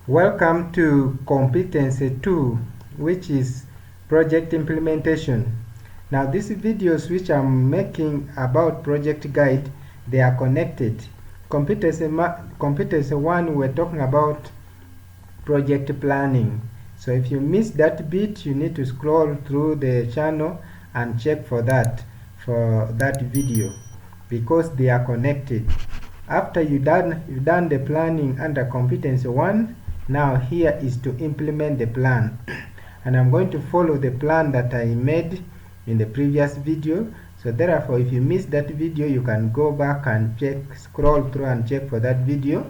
Welcome to Competency 2, which is project implementation. Now these videos which I'm making about project guide, they are connected. Competency 1, we're talking about project planning. So if you missed that bit, you need to scroll through the channel and check for that video, because they are connected. After you've done the planning under Competency 1, now here is to implement the plan. And I'm going to follow the plan that I made in the previous video. So therefore, if you missed that video, you can go back and scroll through and check for that video.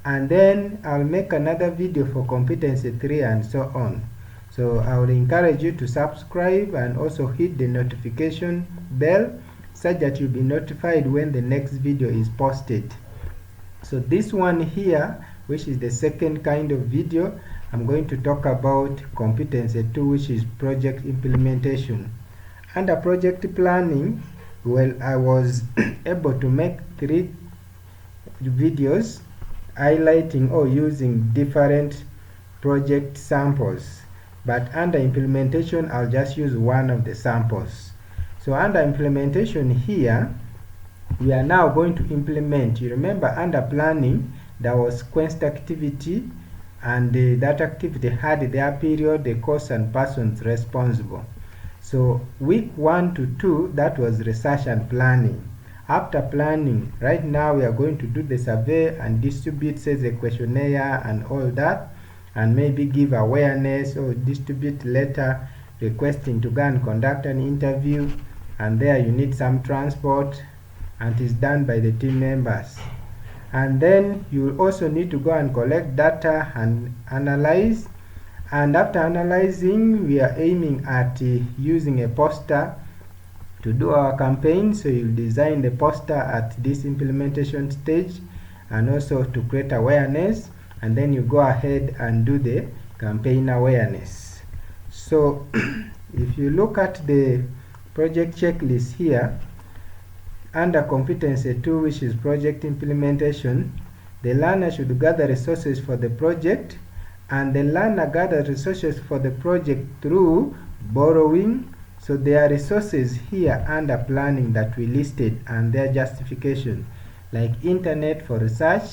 And then I'll make another video for Competency 3 and so on. So I would encourage you to subscribe and also hit the notification bell such that you'll be notified when the next video is posted. So this one here, which is the second kind of video, I'm going to talk about Competency 2, which is project implementation. Under project planning, well, I was able to make 3 videos highlighting or using different project samples. But under implementation, I'll just use one of the samples. So under implementation here, we are now going to implement. You remember under planning, there was sequenced activity, and that activity had their period, the course, and persons responsible. So week 1 to 2, that was research and planning. After planning, right now we are going to do the survey and distribute, say, the questionnaire and all that, and maybe give awareness or distribute letter requesting to go and conduct an interview, and there you need some transport, and it is done by the team members. And then you also need to go and collect data and analyze. And after analyzing, we are aiming at using a poster to do our campaign. So you design the poster at this implementation stage, and also to create awareness, and then you go ahead and do the campaign awareness. So if you look at the project checklist here, under Competency 2, which is project implementation, the learner should gather resources for the project, and the learner gathers resources for the project through borrowing. So there are resources here under planning that we listed and their justification, like internet for research.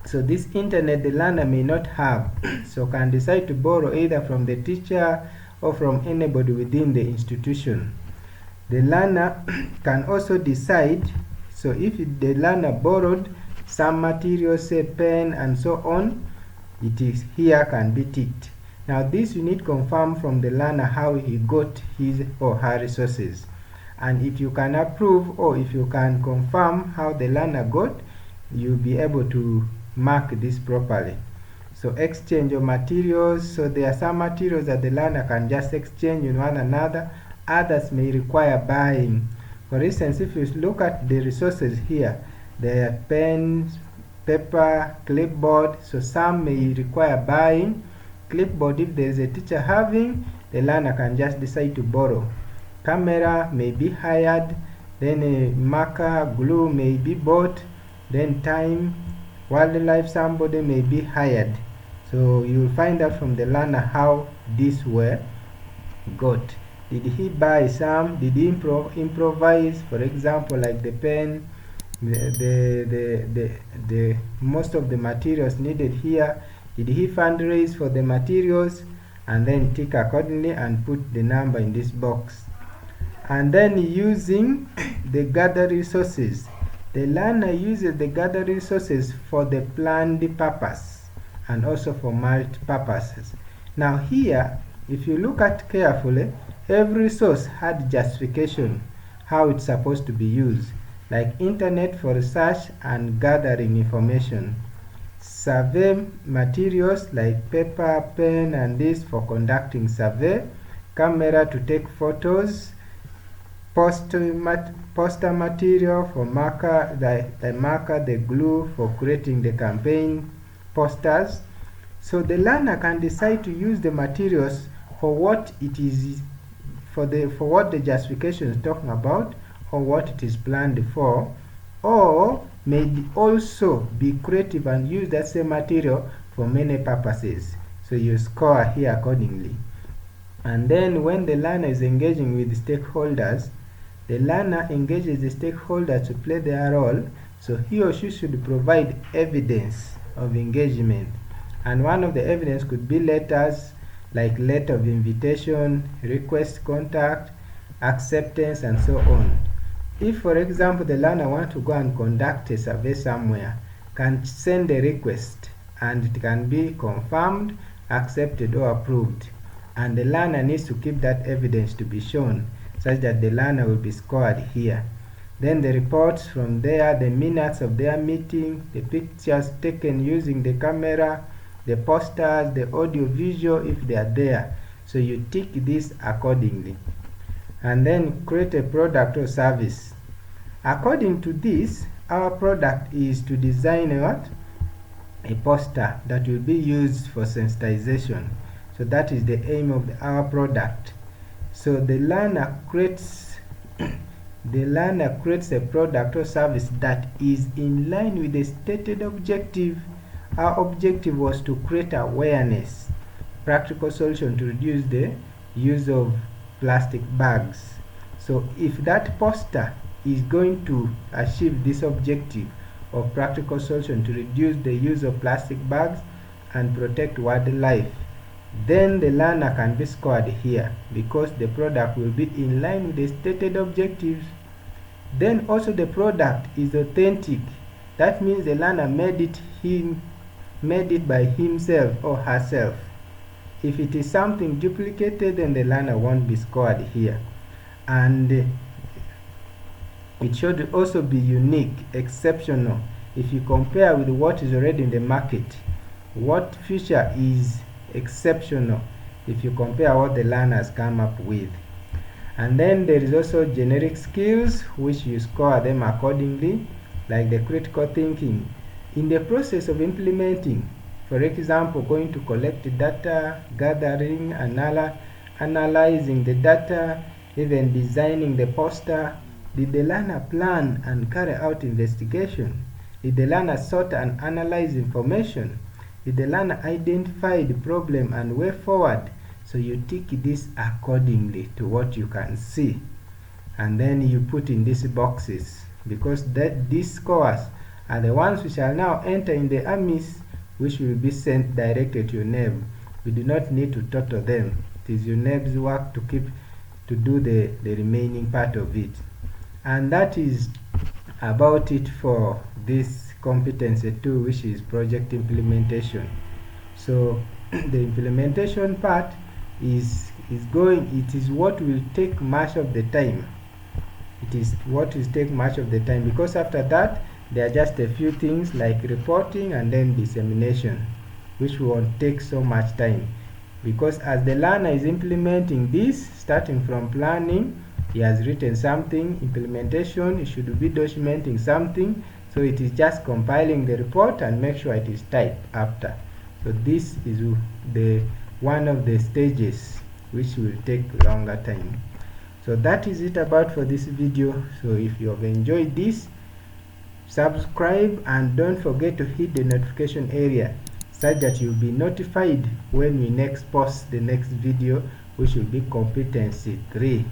So this internet the learner may not have, so can decide to borrow either from the teacher or from anybody within the institution. The learner can also decide, so if the learner borrowed some materials, say pen and so on, it is here can be ticked. Now this you need to confirm from the learner how he got his or her resources. And if you can approve, or if you can confirm how the learner got, you'll be able to mark this properly. So exchange of materials, so there are some materials that the learner can just exchange with one another. Others may require buying. For instance, if you look at the resources here, there are pens, paper, clipboard. So some may require buying. Clipboard, if there is a teacher having, the learner can just decide to borrow. Camera may be hired. Then a marker, glue may be bought. Then time, wildlife, somebody may be hired. So you will find out from the learner how these were got. Did he buy some? Did he improvise? For example, like the pen, the most of the materials needed here. Did he fundraise for the materials? And then tick accordingly and put the number in this box. And then using the gathered resources. The learner uses the gathered resources for the planned purpose and also for marked purposes. Now here, if you look at carefully, every resource had justification how it's supposed to be used, like internet for research and gathering information, survey materials like paper, pen, and this for conducting survey, camera to take photos, poster material for marker, the marker, the glue for creating the campaign posters. So the learner can decide to use the materials for what it is, for what the justification is talking about, or what it is planned for, or may also be creative and use that same material for many purposes. So you score here accordingly. And then when the learner is engaging with stakeholders, the learner engages the stakeholders to play their role, so he or she should provide evidence of engagement. And one of the evidence could be letters, like letter of invitation, request contact, acceptance, and so on. If, for example, the learner wants to go and conduct a survey somewhere, can send a request and it can be confirmed, accepted, or approved. And the learner needs to keep that evidence to be shown, such that the learner will be scored here. Then the reports from there, the minutes of their meeting, the pictures taken using the camera, the posters, the audio visual if they are there. So you tick this accordingly. And then create a product or service. According to this, our product is to design a poster that will be used for sensitization. So that is the aim of our product. So the learner creates a product or service that is in line with the stated objective. Our objective was to create awareness, practical solution to reduce the use of plastic bags. So if that poster is going to achieve this objective of practical solution to reduce the use of plastic bags and protect wildlife, then the learner can be scored here because the product will be in line with the stated objectives. Then also the product is authentic. That means the learner made it by himself or herself. If it is something duplicated, then the learner won't be scored here. And it should also be unique, exceptional. If you compare with what is already in the market, what feature is exceptional if you compare what the learners come up with. And then there is also generic skills, which you score them accordingly, like the critical thinking. In the process of implementing, for example, going to collect the data, gathering, analyzing the data, even designing the poster, did the learner plan and carry out investigation? Did the learner sort and analyze information? Did the learner identify the problem and way forward? So you tick this accordingly to what you can see. And then you put in these boxes, because these scores are the ones which shall now enter in the armies, which will be sent directly to your name. We do not need to total them. It is your name's work to do the remaining part of it. And that is about it for this competency 2, which is project implementation. So the implementation part is what will take much of the time. It is what will take much of the time, because after that there are just a few things like reporting and then dissemination, which won't take so much time, because as the learner is implementing this, starting from planning, he has written something, implementation, he should be documenting something, so it is just compiling the report and make sure it is typed after. So this is one of the stages which will take longer time. So that is it about for this video. So if you have enjoyed this, subscribe and don't forget to hit the notification area such that you'll be notified when we next post the next video, which will be competency 3.